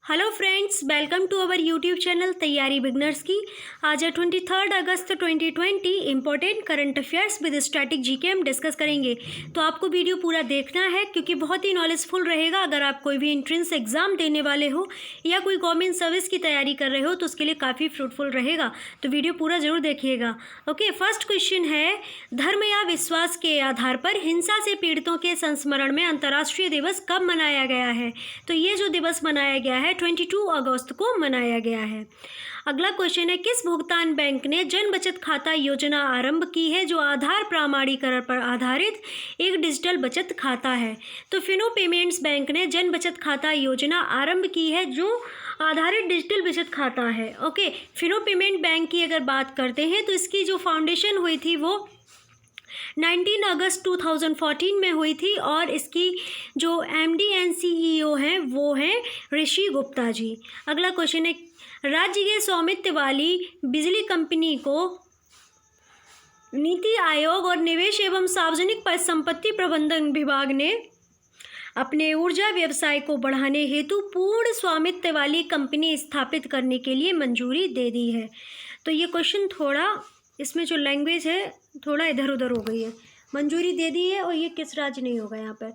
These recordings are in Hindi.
Hello friends, welcome to our YouTube channel तैयारी बिगनर्स की। आज है 23 अगस्त 2020। Important current affairs with static GK हम डिस्कस करेंगे। तो आपको वीडियो पूरा देखना है क्योंकि बहुत ही नॉलेजफुल रहेगा। अगर आप कोई भी एंट्रेंस एग्जाम देने वाले हो या कोई गवर्नमेंट सर्विस की तैयारी कर रहे हो तो उसके लिए काफ़ी फ्रूटफुल रहेगा। तो वीडियो पूरा जरूर देखिएगा। ओके, फर्स्ट क्वेश्चन है, धर्म या विश्वास के आधार पर हिंसा से पीड़ितों के संस्मरण में अंतर्राष्ट्रीय दिवस कब मनाया गया है? तो ये जो दिवस मनाया गया है 22 अगस्त को मनाया गया है। अगला क्वेश्चन है, किस भुगतान बैंक ने जन बचत खाता योजना आरंभ की है जो आधार प्रमाणीकरण पर आधारित एक डिजिटल बचत खाता है? तो फिनो पेमेंट्स बैंक ने जन बचत खाता योजना आरंभ की है जो आधारित डिजिटल बचत खाता है। ओके, फिनो पेमेंट बैंक की अगर बात करते हैं तो इसकी जो फाउंडेशन हुई थी वो 19 अगस्त 2014 में हुई थी और इसकी जो MD एंड CEO हैं वो हैं ऋषि गुप्ता जी। अगला क्वेश्चन है, राज्य के स्वामित्व वाली बिजली कंपनी को नीति आयोग और निवेश एवं सार्वजनिक संपत्ति प्रबंधन विभाग ने अपने ऊर्जा व्यवसाय को बढ़ाने हेतु पूर्ण स्वामित्व वाली कंपनी स्थापित करने के लिए मंजूरी दे दी है। तो ये क्वेश्चन थोड़ा, इसमें जो लैंग्वेज है थोड़ा इधर उधर हो गई है। मंजूरी दे दी है और ये किस राज्य नहीं होगा यहाँ पर?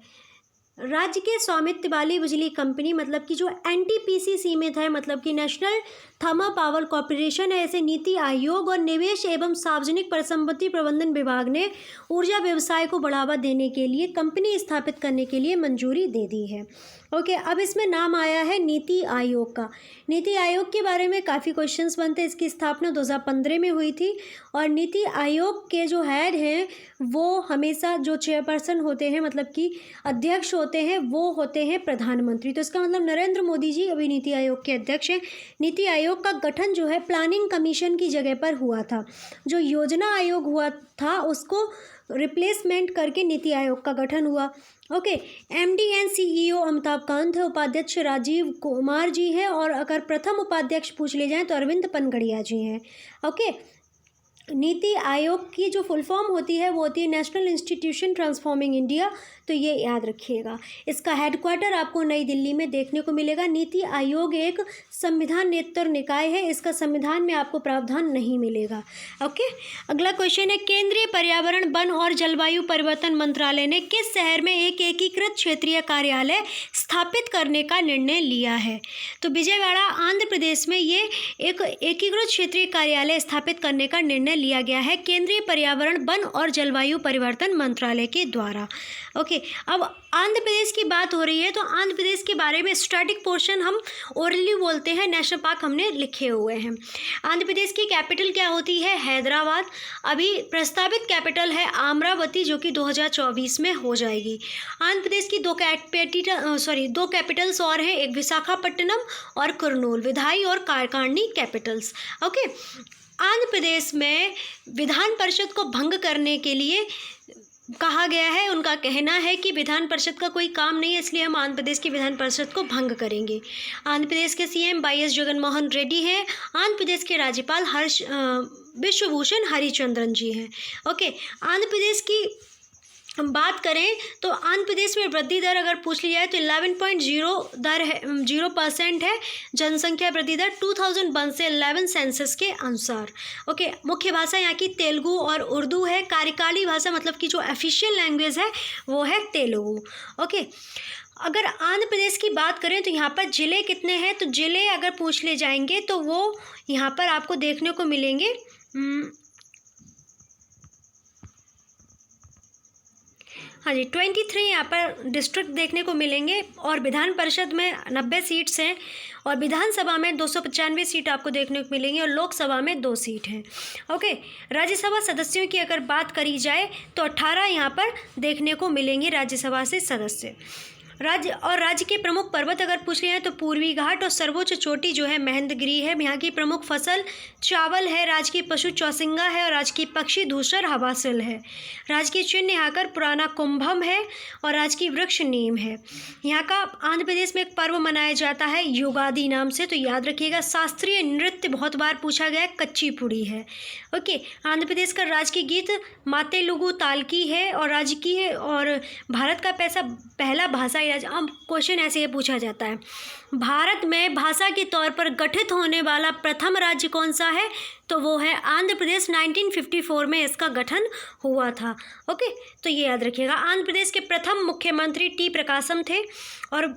राज्य के स्वामित्व वाली बिजली कंपनी मतलब कि जो NTPC सीमित है, मतलब कि नेशनल थर्मल पावर कॉरपोरेशन है। ऐसे नीति आयोग और निवेश एवं सार्वजनिक परिसंपत्ति प्रबंधन विभाग ने ऊर्जा व्यवसाय को बढ़ावा देने के लिए कंपनी स्थापित करने के लिए मंजूरी दे दी है। ओके, अब इसमें नाम आया है नीति आयोग का। नीति आयोग के बारे में काफ़ी क्वेश्चंस बनते हैं। इसकी स्थापना 2015 में हुई थी और नीति आयोग के जो हेड हैं वो हमेशा जो चेयरपर्सन होते हैं, मतलब कि अध्यक्ष होते हैं, वो होते हैं प्रधानमंत्री। तो इसका मतलब नरेंद्र मोदी जी अभी नीति आयोग के अध्यक्ष हैं। नीति आयोग का गठन जो है प्लानिंग कमीशन की जगह पर हुआ था। जो योजना आयोग हुआ था उसको रिप्लेसमेंट करके नीति आयोग का गठन हुआ। Okay, MD and CEO Amitabh Kant है, उपाध्यक्ष राजीव कुमार जी हैं और अगर प्रथम उपाध्यक्ष पूछ ले जाएं तो अरविंद पनगड़िया जी हैं। ओके, नीति आयोग की जो फुल फॉर्म होती है वो होती है नेशनल इंस्टीट्यूशन ट्रांसफॉर्मिंग इंडिया। तो ये याद रखिएगा। इसका हेडक्वार्टर आपको नई दिल्ली में देखने को मिलेगा। नीति आयोग एक संविधानेतर निकाय है, इसका संविधान में आपको प्रावधान नहीं मिलेगा। ओके, अगला क्वेश्चन है, केंद्रीय पर्यावरण वन और जलवायु परिवर्तन मंत्रालय ने किस शहर में एक एकीकृत क्षेत्रीय कार्यालय स्थापित करने का निर्णय लिया है? तो विजयवाड़ा आंध्र प्रदेश में ये एक एकीकृत क्षेत्रीय कार्यालय स्थापित करने का निर्णय लिया गया है केंद्रीय पर्यावरण वन और जलवायु परिवर्तन मंत्रालय के द्वारा। ओके, अब आंध्र प्रदेश की बात हो रही है तो आंध्र प्रदेश के बारे में स्टैटिक पोर्शन हम ओरली बोलते हैं, नेशनल पार्क हमने लिखे हुए हैं। आंध्र प्रदेश की कैपिटल क्या होती है? हैदराबाद। अभी प्रस्तावित कैपिटल है अमरावती जो कि 2024 में हो जाएगी। आंध्र प्रदेश की दो कैपिटल्स और हैं, एक विशाखापट्टनम और कुर्नूल, विधायी और कारकार्नी कैपिटल्स। ओके, आंध्र प्रदेश में विधान परिषद को भंग करने के लिए कहा गया है। उनका कहना है कि विधान परिषद का कोई काम नहीं है, इसलिए हम आंध्र प्रदेश की विधान परिषद को भंग करेंगे। आंध्र प्रदेश के CM YS जगनमोहन रेड्डी हैं। आंध्र प्रदेश के राज्यपाल विश्वभूषण हरिचंद्रन जी हैं। ओके, आंध्र प्रदेश की हम बात करें तो आंध्र प्रदेश में वृद्धि दर अगर पूछ ली जाए तो 11.0% है। जनसंख्या वृद्धि दर 2001 से 11 सेंसस के अनुसार। ओके, मुख्य भाषा यहाँ की तेलुगु और उर्दू है। कार्यकाली भाषा मतलब कि जो ऑफिशियल लैंग्वेज है वो है तेलुगु। ओके, अगर आंध्र प्रदेश की बात करें तो यहाँ पर ज़िले कितने हैं? तो ज़िले अगर पूछ ले जाएंगे तो वो यहाँ पर आपको देखने को मिलेंगे। हाँ जी, 23 यहाँ पर डिस्ट्रिक्ट देखने को मिलेंगे और विधान परिषद में 90 सीट्स हैं और विधानसभा में 295 सीट आपको देखने को मिलेंगी और लोकसभा में 2 सीट हैं। ओके, राज्यसभा सदस्यों की अगर बात करी जाए तो 18 यहाँ पर देखने को मिलेंगे राज्यसभा से सदस्य। राज्य के प्रमुख पर्वत अगर पूछ रहे हैं तो पूर्वी घाट और सर्वोच्च चोटी जो है महेंद्रगिरी है। यहाँ की प्रमुख फसल चावल है, राज्य की पशु चौसिंगा है और राज्य की पक्षी धूसर हवासिल है। राज्य की चिन्ह यहाँ का पुराना कुंभम है और राज्य की वृक्ष नीम है। यहाँ का आंध्र प्रदेश में एक पर्व मनाया जाता है युगादि नाम से, तो याद रखिएगा। शास्त्रीय नृत्य बहुत बार पूछा गया है, कच्चीपुड़ी है। ओके, आंध्र प्रदेश का राजकीय गीत मातेलुगु तालकी है और राज्य की है और भारत का पहला भाषा स्थायी राज्य। अब क्वेश्चन ऐसे ही पूछा जाता है, भारत में भाषा के तौर पर गठित होने वाला प्रथम राज्य कौन सा है? तो वो है आंध्र प्रदेश। 1954 में इसका गठन हुआ था। ओके, तो ये याद रखिएगा। आंध्र प्रदेश के प्रथम मुख्यमंत्री टी प्रकाशम थे। और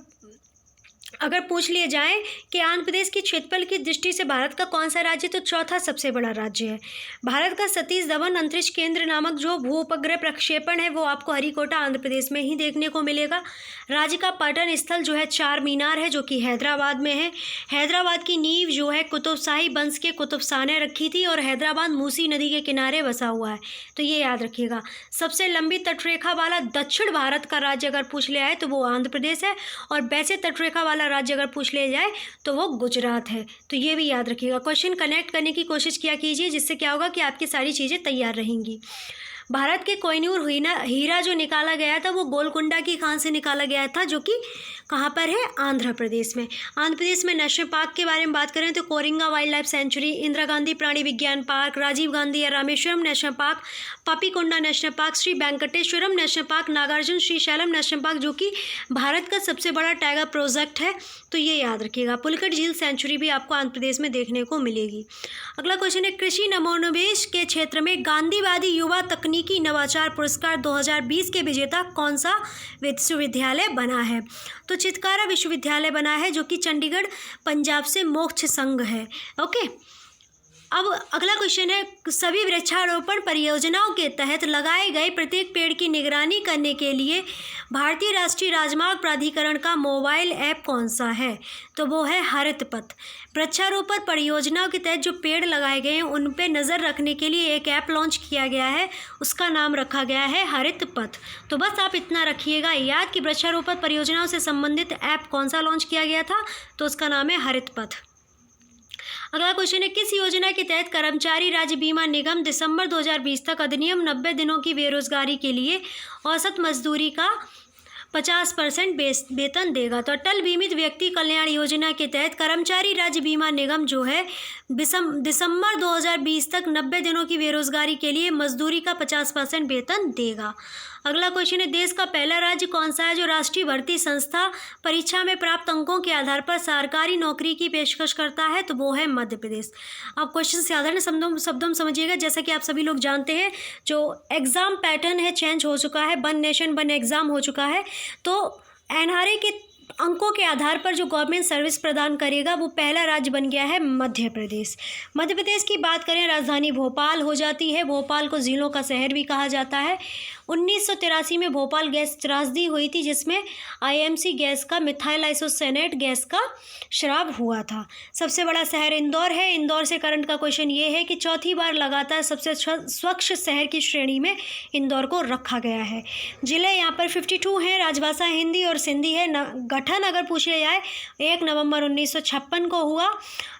अगर पूछ लिए जाए कि आंध्र प्रदेश की क्षेत्रफल की दृष्टि से भारत का कौन सा राज्य, तो चौथा सबसे बड़ा राज्य है। भारत का सतीश धवन अंतरिक्ष केंद्र नामक जो भू उपग्रह प्रक्षेपण है वो आपको हरिकोटा आंध्र प्रदेश में ही देखने को मिलेगा। राज्य का पर्यटन स्थल जो है चार मीनार है, जो कि हैदराबाद में है। हैदराबाद की नींव जो है कुतुबशाही वंश के कुतुब शाह ने रखी थी और हैदराबाद मूसी नदी के किनारे बसा हुआ है, तो ये याद रखिएगा। सबसे लंबी तटरेखा वाला दक्षिण भारत का राज्य अगर पूछ लिया है तो वो आंध्र प्रदेश है, और वैसे तटरेखा वाला राज्य अगर पूछ लिया जाए तो वो गुजरात है, तो ये भी याद रखिएगा। क्वेश्चन कनेक्ट करने की कोशिश किया कीजिए, जिससे क्या होगा कि आपकी सारी चीज़ें तैयार रहेंगी। भारत के कोहिनूर हीरा जो निकाला गया था वो गोलकुंडा की खान से निकाला गया था, जो कि कहाँ पर है? आंध्र प्रदेश में। आंध्र प्रदेश में नेशनल पार्क के बारे में बात करें तो Coringa wild life sanctuary, Indira Gandhi प्राणी विज्ञान पार्क, राजीव गांधी या Rameshwaram national park, Papikonda national park, Shri Venkateshwaram national park, Nagarjun Srisailam national park, जो कि भारत का सबसे बड़ा टाइगर प्रोजेक्ट है, तो ये याद रखिएगा। पुलकट झील सेंचुरी भी आपको आंध्र प्रदेश में देखने को मिलेगी। अगला क्वेश्चन है, कृषि नवोन्मेष के क्षेत्र में गांधीवादी युवा तकनीकी नवाचार पुरस्कार 2020 के विजेता कौन सा विश्वविद्यालय बना है? तो चितकारा विश्वविद्यालय बना है, जो कि चंडीगढ़ पंजाब से मोक्ष संघ है। ओके, अब अगला क्वेश्चन है, सभी वृक्षारोपण परियोजनाओं के तहत लगाए गए प्रत्येक पेड़ की निगरानी करने के लिए भारतीय राष्ट्रीय राजमार्ग प्राधिकरण का मोबाइल ऐप कौन सा है? तो वो है हरित पथ। वृक्षारोपण परियोजनाओं के तहत जो पेड़ लगाए गए हैं उन पे नज़र रखने के लिए एक ऐप लॉन्च किया गया है, उसका नाम रखा गया है हरित पथ। तो बस आप इतना रखिएगा याद कि वृक्षारोपण परियोजनाओं से संबंधित ऐप कौन सा लॉन्च किया गया था, तो उसका नाम है हरित पथ। अगला क्वेश्चन है, किस योजना के तहत कर्मचारी राज्य बीमा निगम दिसंबर 2020 तक अधिनियम 90 दिनों की बेरोजगारी के लिए औसत मजदूरी का 50% वेतन देगा? तो अटल बीमित व्यक्ति कल्याण योजना के तहत कर्मचारी राज्य बीमा निगम जो है दिसंबर 2020 तक 90 दिनों की बेरोजगारी के लिए मजदूरी का 50% वेतन देगा। अगला क्वेश्चन है, देश का पहला राज्य कौन सा है जो राष्ट्रीय भर्ती संस्था परीक्षा में प्राप्त अंकों के आधार पर सरकारी नौकरी की पेशकश करता है? तो वो है मध्य प्रदेश। अब क्वेश्चन साधारण शब्दों में समझिएगा। जैसा कि आप सभी लोग जानते हैं, जो एग्ज़ाम पैटर्न है चेंज हो चुका है, वन नेशन वन एग्ज़ाम हो चुका है, तो एनआरए के अंकों के आधार पर जो गवर्नमेंट सर्विस प्रदान करेगा वो पहला राज्य बन गया है मध्य प्रदेश। मध्य प्रदेश की बात करें, राजधानी भोपाल हो जाती है। भोपाल को जिलों का शहर भी कहा जाता है। 1983 में भोपाल गैस त्रासदी हुई थी, जिसमें आईएमसी गैस का मिथाइल आइसोसेनेट गैस का शराब हुआ था। सबसे बड़ा शहर इंदौर है। इंदौर से करंट का क्वेश्चन ये है कि चौथी बार लगातार सबसे स्वच्छ शहर की श्रेणी में इंदौर को रखा गया है। जिले यहाँ पर 52 हैं। राजभाषा हिंदी और सिंधी है। गठन अगर पूछा जाए 1 नवंबर 1956 को हुआ।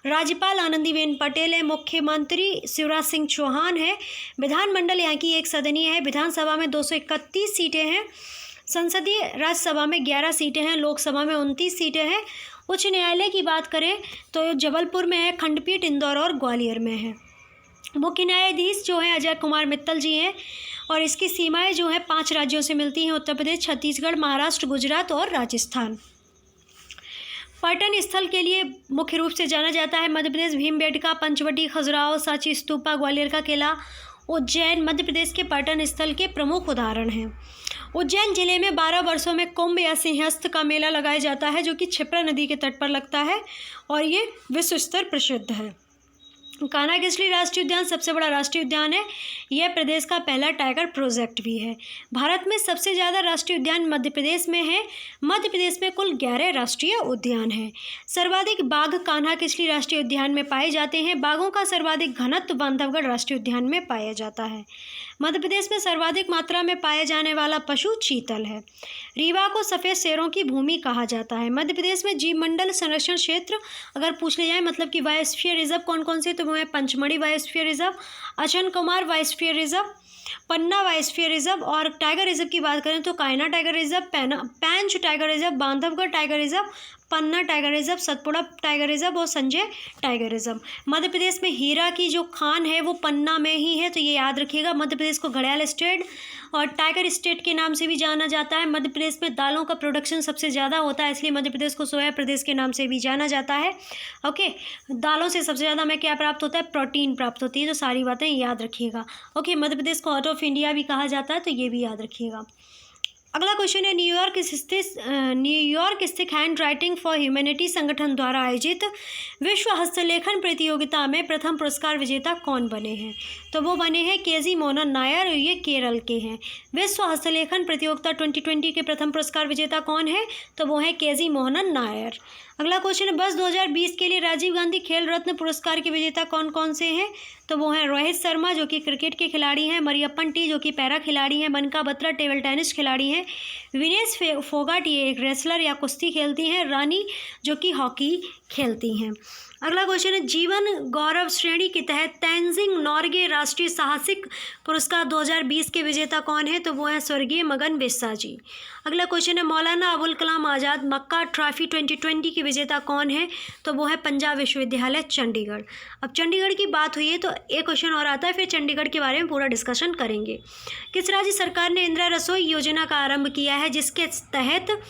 राज्यपाल आनंदीबेन पटेल है। मुख्यमंत्री शिवराज सिंह चौहान है। विधानमंडल यहाँ की एक सदनीय है। विधानसभा में 231 सीटें हैं। संसदीय राज्यसभा में 11 सीटें हैं। लोकसभा में 29 सीटें हैं। उच्च न्यायालय की बात करें तो जबलपुर में है। खंडपीठ इंदौर और ग्वालियर में है। मुख्य न्यायाधीश जो हैं अजय कुमार मित्तल जी हैं, और इसकी सीमाएं जो हैं 5 राज्यों से मिलती हैं: उत्तर प्रदेश, छत्तीसगढ़, महाराष्ट्र, गुजरात और राजस्थान। पर्यटन स्थल के लिए मुख्य रूप से जाना जाता है मध्य प्रदेश। भीमबेटका, पंचवटी, खजुराहो, सांची स्तूपा, ग्वालियर का किला, उज्जैन मध्य प्रदेश के पर्यटन स्थल के प्रमुख उदाहरण हैं। उज्जैन जिले में 12 वर्षों में कुंभ या सिंहस्थ का मेला लगाया जाता है, जो कि क्षिप्रा नदी के तट पर लगता है और ये विश्व स्तर प्रसिद्ध है। कान्हा किसली राष्ट्रीय उद्यान सबसे बड़ा राष्ट्रीय उद्यान है। यह प्रदेश का पहला टाइगर प्रोजेक्ट भी है। भारत में सबसे ज़्यादा राष्ट्रीय उद्यान मध्य प्रदेश में है। मध्य प्रदेश में कुल 11 राष्ट्रीय उद्यान हैं। सर्वाधिक बाघ कान्हा किसली राष्ट्रीय उद्यान में पाए जाते हैं। बाघों का सर्वाधिक घनत्व बांधवगढ़ राष्ट्रीय उद्यान में पाया जाता है। मध्य प्रदेश में सर्वाधिक मात्रा में पाया जाने वाला पशु चीतल है। रीवा को सफ़ेद शेरों की भूमि कहा जाता है। मध्य प्रदेश में जीवमंडल संरक्षण क्षेत्र अगर पूछ लिया जाए, मतलब कि बायोस्फीयर रिजर्व कौन कौन से, तो वो है Panchmarhi biosphere reserve, Achan Kumar biosphere reserve, Panna biosphere reserve. और टाइगर रिजर्व की बात करें तो Kanha tiger reserve, Pench tiger reserve, Bandhavgarh tiger reserve, Panna tiger reserve, Satpura tiger reserve और संजय टाइगर रिजर्व। मध्य प्रदेश में हीरा की जो खान है वो पन्ना में ही है, तो ये याद रखिएगा। मध्य प्रदेश को घड़ियाल स्टेट और टाइगर स्टेट के नाम से भी जाना जाता है। मध्य प्रदेश में दालों का प्रोडक्शन सबसे ज़्यादा होता है, इसलिए मध्य प्रदेश को सोया प्रदेश के नाम से भी जाना जाता है। ओके, दालों से सबसे ज़्यादा हमें क्या प्राप्त होता है? प्रोटीन प्राप्त होती है। तो सारी बातें याद रखिएगा। ओके, मध्य प्रदेश को हार्ट ऑफ इंडिया भी कहा जाता है, तो ये भी याद रखिएगा। अगला क्वेश्चन है, न्यूयॉर्क स्थित हैंड राइटिंग फॉर ह्यूमैनिटी संगठन द्वारा आयोजित विश्व हस्तलेखन प्रतियोगिता में प्रथम पुरस्कार विजेता कौन बने हैं? तो वो बने हैं केजी मोहनन नायर, और ये केरल के हैं। विश्व हस्तलेखन प्रतियोगिता 2020 के प्रथम पुरस्कार विजेता कौन है? तो वो है केजी मोहनन नायर। अगला क्वेश्चन है, वर्ष 2020 के लिए राजीव गांधी खेल रत्न पुरस्कार के विजेता कौन कौन से हैं? तो वो हैं रोहित शर्मा जो कि क्रिकेट के खिलाड़ी हैं, मरियप्पन टी जो कि पैरा खिलाड़ी हैं, मनका बत्रा टेबल टेनिस खिलाड़ी हैं, विनेश फोगाट ये एक रेसलर या कुश्ती खेलती हैं, रानी जो कि हॉकी खेलती हैं। अगला क्वेश्चन है, जीवन गौरव श्रेणी के तहत तेंजिंग नोर्गे राष्ट्रीय साहसिक पुरस्कार 2020 के विजेता कौन है? तो वो है स्वर्गीय मगन बिस्सा जी। अगला क्वेश्चन है, मौलाना अबुल कलाम आज़ाद मक्का ट्रॉफी 2020 के विजेता कौन है? तो वो है पंजाब विश्वविद्यालय चंडीगढ़। अब चंडीगढ़ की बात हुई है तो एक क्वेश्चन और आता है, फिर चंडीगढ़ के बारे में पूरा डिस्कशन करेंगे। किस राज्य सरकार ने इंदिरा रसोई योजना का आरंभ किया है, जिसके तहत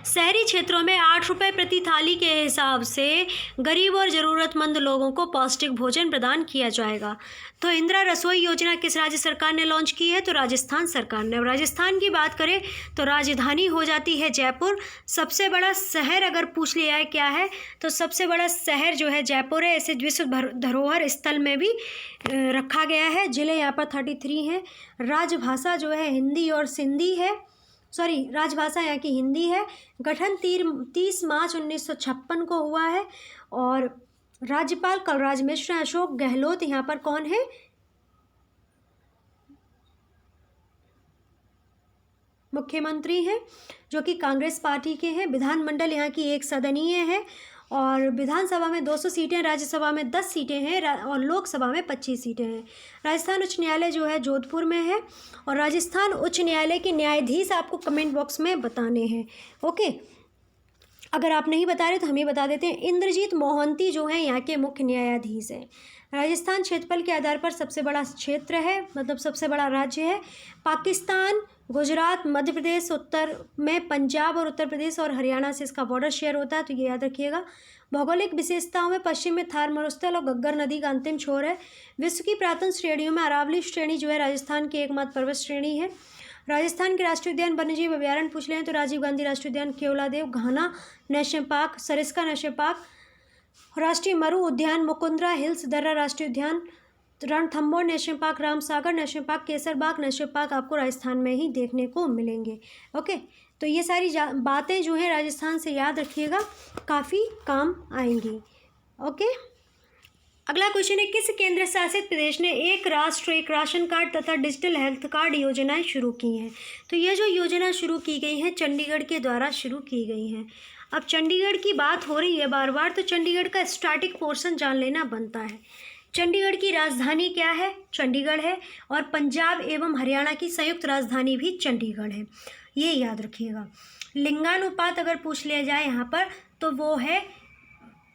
शहरी क्षेत्रों में 8 रुपये प्रति थाली के हिसाब से गरीब और ज़रूरतमंद लोगों को पौष्टिक भोजन प्रदान किया जाएगा? तो इंदिरा रसोई योजना किस राज्य सरकार ने लॉन्च की है? तो राजस्थान सरकार ने। राजस्थान की बात करें तो राजधानी हो जाती है जयपुर। सबसे बड़ा शहर अगर पूछ लिया है क्या है, तो सबसे बड़ा शहर जो है जयपुर है। इसे विश्व धरोहर स्थल में भी रखा गया है। जिले यहाँ पर 33 हैं। राजभाषा जो है हिंदी और सिंधी है। राजभाषा यहाँ की हिंदी है। गठन 30 मार्च 1956 को हुआ है और राज्यपाल कलराज मिश्र, अशोक गहलोत यहाँ पर कौन है? मुख्यमंत्री हैं जो कि कांग्रेस पार्टी के हैं। विधानमंडल यहाँ की एक सदनीय है और विधानसभा में 200 सीटें, राज्यसभा में 10 सीटें हैं और लोकसभा में 25 सीटें हैं। राजस्थान उच्च न्यायालय जो है जोधपुर में है और राजस्थान उच्च न्यायालय के न्यायाधीश आपको कमेंट बॉक्स में बताने हैं। ओके, अगर आप नहीं बता रहे तो हम ही बता देते हैं। इंद्रजीत मोहंती जो है यहाँ के मुख्य न्यायाधीश हैं। राजस्थान क्षेत्रफल के आधार पर सबसे बड़ा क्षेत्र है, मतलब सबसे बड़ा राज्य है। पाकिस्तान, गुजरात, मध्य प्रदेश, उत्तर में पंजाब और उत्तर प्रदेश और हरियाणा से इसका बॉर्डर शेयर होता है, तो ये याद रखिएगा। भौगोलिक विशेषताओं में पश्चिम में थार मरुस्थल और गग्गर नदी का अंतिम छोर है। विश्व की पुरातन श्रेणियों में अरावली श्रेणी जो है राजस्थान की एकमात्र पर्वत श्रेणी है। राजस्थान के राष्ट्रीय उद्यान वन्यजीव अभ्यारण्य पूछ लें तो राजीव गांधी राष्ट्रीय उद्यान, Keoladeo, Ghana national park, Sariska national park, राष्ट्रीय मरु उद्यान, मुकुंदरा हिल्स दर्रा राष्ट्रीय उद्यान, Ranthambore national park, Ramsagar national park, Kesarbagh national park आपको राजस्थान में ही देखने को मिलेंगे। ओके, तो ये सारी बातें जो है राजस्थान से याद रखिएगा, काफ़ी काम आएंगी। ओके, अगला क्वेश्चन है, किस केंद्र शासित प्रदेश ने एक राष्ट्र एक राशन कार्ड तथा डिजिटल हेल्थ कार्ड योजनाएं शुरू की हैं? तो ये जो योजना शुरू की गई हैं चंडीगढ़ के द्वारा शुरू की गई हैं। अब चंडीगढ़ की बात हो रही है बार बार, तो चंडीगढ़ का स्टैटिक पोर्शन जान लेना बनता है। चंडीगढ़ की राजधानी क्या है? चंडीगढ़ है। और पंजाब एवं हरियाणा की संयुक्त राजधानी भी चंडीगढ़ है, ये याद रखिएगा। लिंगानुपात अगर पूछ लिया जाए यहाँ पर तो वो है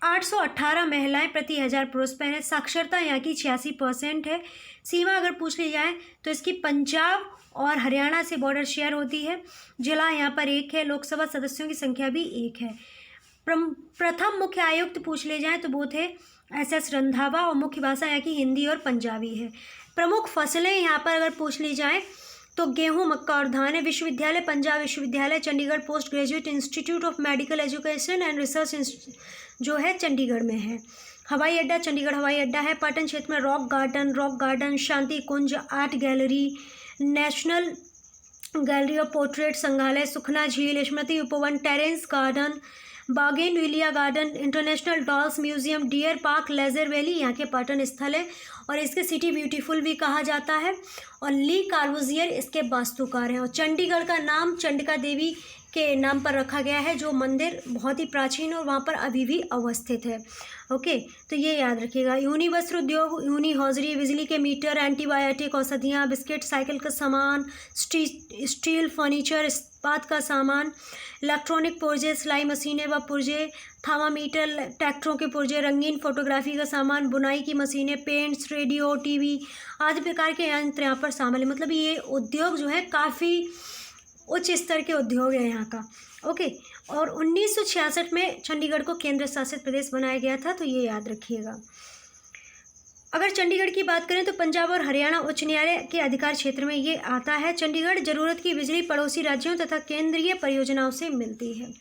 818 महिलाएं प्रति 1000 पुरुष पर हैं। साक्षरता यहाँ की 86% है। सीमा अगर पूछ ली जाए तो इसकी पंजाब और हरियाणा से बॉर्डर शेयर होती है। जिला यहाँ पर 1 है। लोकसभा सदस्यों की संख्या भी 1 है। प्रथम मुख्य आयुक्त पूछ ले जाए तो वो थे SS रंधावा और मुख्य भाषा यहाँ की हिंदी और पंजाबी है। प्रमुख फसलें यहाँ पर अगर पूछ ली जाए तो गेहूं, मक्का और धान है। विश्वविद्यालय पंजाब विश्वविद्यालय Chandigarh post graduate institute of medical education and research जो है चंडीगढ़ में है। हवाई अड्डा चंडीगढ़ हवाई अड्डा है। पर्यटन क्षेत्र में rock garden, Shanti Kunj, art gallery, national gallery of portrait, संग्रहालय, सुखना झील, Smriti Upvan, terrace garden, bougainvillea garden, international dolls museum, deer park, leisure valley यहाँ के पर्यटन स्थल है और इसके सिटी ब्यूटीफुल भी कहा जाता है। और ली कार्बूजियर इसके वास्तुकार हैं। और चंडीगढ़ का नाम चंडिका देवी के नाम पर रखा गया है, जो मंदिर बहुत ही प्राचीन और वहाँ पर अभी भी अवस्थित है। ओके, तो ये याद रखिएगा। यूनि वस्त्र उद्योग, यूनि हौजरी, बिजली के मीटर, एंटीबायोटिक औषधियाँ, बिस्किट, साइकिल का सामान, स्टील फर्नीचर, इस्पात का सामान, इलेक्ट्रॉनिक पुर्जे, सिलाई मशीनें व पुर्जे, थर्मामीटर, ट्रैक्टरों के पुर्जे, रंगीन फोटोग्राफी का सामान, बुनाई की मशीनें, पेंट्स, रेडियो, टीवी आदि प्रकार के यंत्र यहाँ पर शामिल है। मतलब ये उद्योग जो है काफ़ी उच्च स्तर के उद्योग है यहाँ का। ओके, और 1966 में चंडीगढ़ को केंद्र शासित प्रदेश बनाया गया था, तो ये याद रखिएगा। अगर चंडीगढ़ की बात करें तो पंजाब और हरियाणा उच्च न्यायालय के अधिकार क्षेत्र में ये आता है। चंडीगढ़ जरूरत की बिजली पड़ोसी राज्यों तथा केंद्रीय परियोजनाओं से मिलती है।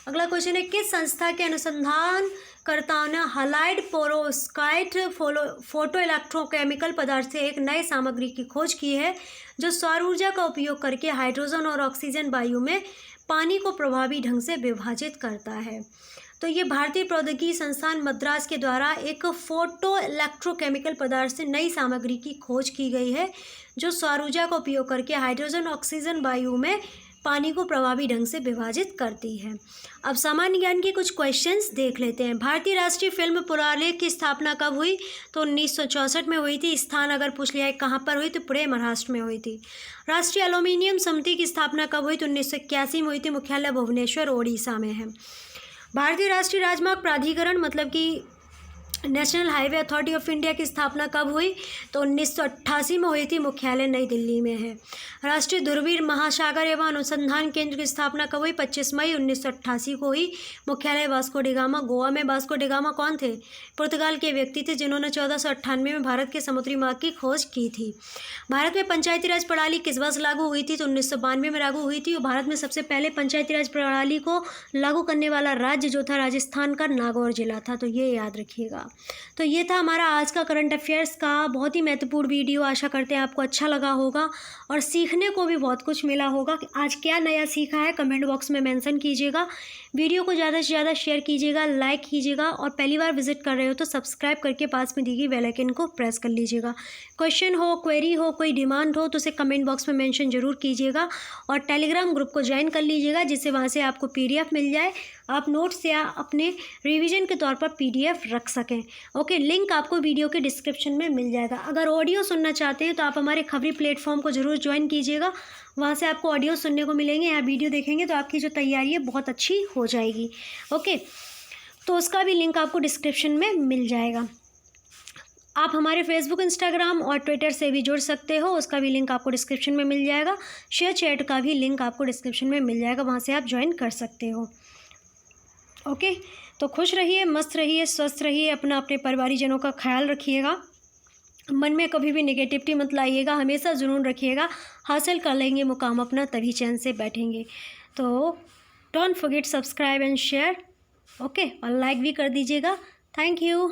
अगला क्वेश्चन है, किस संस्था के अनुसंधानकर्ताओं ने हालाइड पोरोस्काइट फोटो इलेक्ट्रोकेमिकल पदार्थ से एक नए सामग्री की खोज की है, जो सौर ऊर्जा का उपयोग करके हाइड्रोजन और ऑक्सीजन वायु में पानी को प्रभावी ढंग से विभाजित करता है। तो ये भारतीय प्रौद्योगिकी संस्थान मद्रास के द्वारा एक फोटो इलेक्ट्रोकेमिकल पदार्थ से नई सामग्री की खोज की गई है, जो सौर ऊर्जा का उपयोग करके हाइड्रोजन ऑक्सीजन वायु में पानी को प्रभावी ढंग से विभाजित करती है। अब सामान्य ज्ञान के कुछ क्वेश्चंस देख लेते हैं। भारतीय राष्ट्रीय फिल्म पुरालेख की स्थापना कब हुई? तो 1964 में हुई थी। स्थान अगर पूछ लिया है कहाँ पर हुई, तो पुणे महाराष्ट्र में हुई थी। राष्ट्रीय एल्यूमिनियम समिति की स्थापना कब हुई? तो 1981 में हुई थी। मुख्यालय भुवनेश्वर ओडिशा में है। भारतीय राष्ट्रीय राजमार्ग प्राधिकरण मतलब कि national highway authority of India की स्थापना कब हुई? तो 1988 में हुई थी। मुख्यालय नई दिल्ली में है। राष्ट्रीय ध्रुवीय महासागर एवं अनुसंधान केंद्र की स्थापना कब हुई? 25 मई 1988 को हुई। मुख्यालय वास्को डी गामा, गोवा में। वास्को डी गामा कौन थे? पुर्तगाल के व्यक्ति थे, जिन्होंने 1498 में भारत के समुद्री मार्ग की खोज की थी। भारत में पंचायती राज प्रणाली किस वर्ष लागू हुई थी? तो 1992 में लागू हुई थी। और भारत में सबसे पहले पंचायती राज प्रणाली को लागू करने वाला राज्य जो था, राजस्थान का नागौर जिला था। तो ये याद रखिएगा। तो ये था हमारा आज का करंट अफेयर्स का बहुत ही महत्वपूर्ण वीडियो। आशा करते हैं आपको अच्छा लगा होगा और सीखने को भी बहुत कुछ मिला होगा। कि आज क्या नया सीखा है कमेंट बॉक्स में मेंशन कीजिएगा। वीडियो को ज़्यादा से ज़्यादा शेयर कीजिएगा, लाइक कीजिएगा और पहली बार विजिट कर रहे हो तो सब्सक्राइब करके पास में दी गई बेल आइकन को प्रेस कर लीजिएगा। क्वेश्चन हो, क्वेरी हो, कोई डिमांड हो तो उसे कमेंट बॉक्स में मेंशन जरूर कीजिएगा और टेलीग्राम ग्रुप को ज्वाइन कर लीजिएगा, जिससे वहाँ से आपको PDF मिल जाए, आप नोट्स या अपने रिवीजन के तौर पर PDF रख सकें। ओके, लिंक आपको वीडियो के डिस्क्रिप्शन में मिल जाएगा। अगर ऑडियो सुनना चाहते हैं तो आप हमारे खबरी प्लेटफॉर्म को ज़रूर ज्वाइन कीजिएगा, वहाँ से आपको ऑडियो सुनने को मिलेंगे या वीडियो देखेंगे तो आपकी जो तैयारी है बहुत अच्छी हो जाएगी। ओके, तो उसका भी लिंक आपको डिस्क्रिप्शन में मिल जाएगा। आप हमारे फेसबुक, इंस्टाग्राम और ट्विटर से भी जुड़ सकते हो, उसका भी लिंक आपको डिस्क्रिप्शन में मिल जाएगा। शेयर चैट का भी लिंक आपको डिस्क्रिप्शन में मिल जाएगा, वहाँ से आप ज्वाइन कर सकते हो। ओके, तो खुश रहिए, मस्त रहिए, स्वस्थ रहिए, अपने परिवारीजनों का ख्याल रखिएगा। मन में कभी भी नेगेटिविटी मत लाइएगा, हमेशा जुनून रखिएगा। हासिल कर लेंगे मुकाम अपना, तभी चैन से बैठेंगे। तो don't forget subscribe and share. Okay, और लाइक भी कर दीजिएगा। Thank you.